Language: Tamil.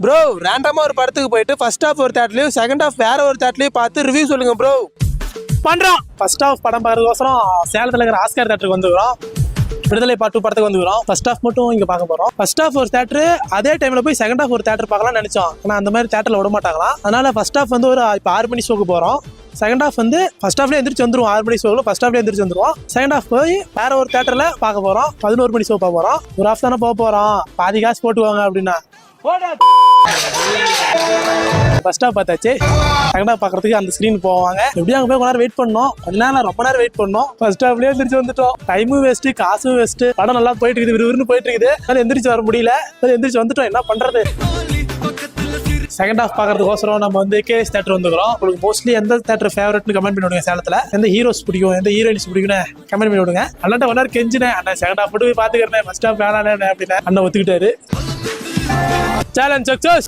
ப்ரோ ரேண்டமா ஒரு படத்துக்கு போயிட்டு ஃபர்ஸ்ட் ஹாஃப் ஒரு தேட்டர்லயும் செகண்ட் ஹாஃப் வேற ஒரு தேட்டர்லயும் பார்த்து ரிவ்யூ சொல்லுங்க ப்ரோ. பண்றோம். ஃபர்ஸ்ட் ஹாஃப் படம் பார்க்கறதுக்கோசரம் சேலத்துல இருக்கிற ஆஸ்கார் தேட்டருக்கு வந்துக்கிறோம். விடுதலை பார்ட் 2 படத்துக்கு வந்துக்கிறோம். ஃபர்ஸ்ட் ஹாஃப் மட்டும் இங்க பார்க்க போறோம். ஃபர்ஸ்ட் ஹாஃப் ஒரு தேட்டர், அதே டைம்ல போய் செகண்ட் ஹாஃப் ஒரு தேட்டர் பார்க்கலாம்னு நினைச்சோம். ஆனா அந்த மாதிரி தேட்டர்ல விட மாட்டாங்களாம். அதனால ஃபர்ஸ்ட் ஹாஃப் வந்து ஒரு இப்போ 6 மணி ஷோக்கு போறோம். செகண்ட் ஹாஃப் வந்து ஃபர்ஸ்ட் ஹாஃப்ல எந்திரிச்சு வந்துருவோம். 6 மணி ஷோவில் ஃபர்ஸ்ட் ஹாஃப்ல எந்திரிச்சு வந்துருவோம். செகண்ட் ஹாஃப் போய் வேற ஒரு தேட்டர்ல பார்க்க போறோம். 11 மணி ஷோ பார்க்க போறோம். ஒரு ஹாஃப் தானே போக போறோம், பாதி காசு போட்டுவாங்க அப்படின்னா ஃபர்ஸ்ட் ஹாஃப் பார்த்தாச்சு. செகண்ட் ஹாஃப் பார்க்கறதுக்கு அந்த ஸ்க்ரீன் போவாங்க. எப்படியும் அங்கே போய் கொஞ்ச நேரம் வெயிட் பண்ணோம். கொஞ்ச நேரம் ரொம்ப நேரம் வெயிட் பண்ணோம். ஃபர்ஸ்ட் ஹாஃப்லேயே எந்திரிச்சு வந்துட்டோம். டைமும் வேஸ்ட், காசும் வேஸ்ட். படம் நல்லா போயிட்டு இருக்குது, விறுவிறுன்னு போயிட்டு இருக்குது. அதனால எந்திரிச்சு வர முடியல. எந்திரிச்சு வந்துட்டோம், என்ன பண்றது. செகண்ட் ஹாஃப் பார்க்கறதுக்கோசரம் நம்ம வந்து கேஎஸ் தேட்டர் வந்துக்கிறோம். உங்களுக்கு மோஸ்ட்லி எந்த தேட்டர் ஃபேவரட்னு கமெண்ட் பண்ணி விடுங்க. சேலத்தில் எந்த ஹீரோஸ் பிடிக்கும், எந்த ஹீரோயின்ஸ் பிடிக்கும்னு கமெண்ட் பண்ணி விடுங்க. அண்ணாட்ட ஒன் நேரம் கெஞ்சினேன், அண்ணா செகண்ட் ஹாஃப் போய் பார்த்துக்கிறேன், ஃபர்ஸ்ட் ஹாஃப் வேணானே அப்படின்னு அண்ணன் ஒத்துக்கிட்டாரு. Challenge success.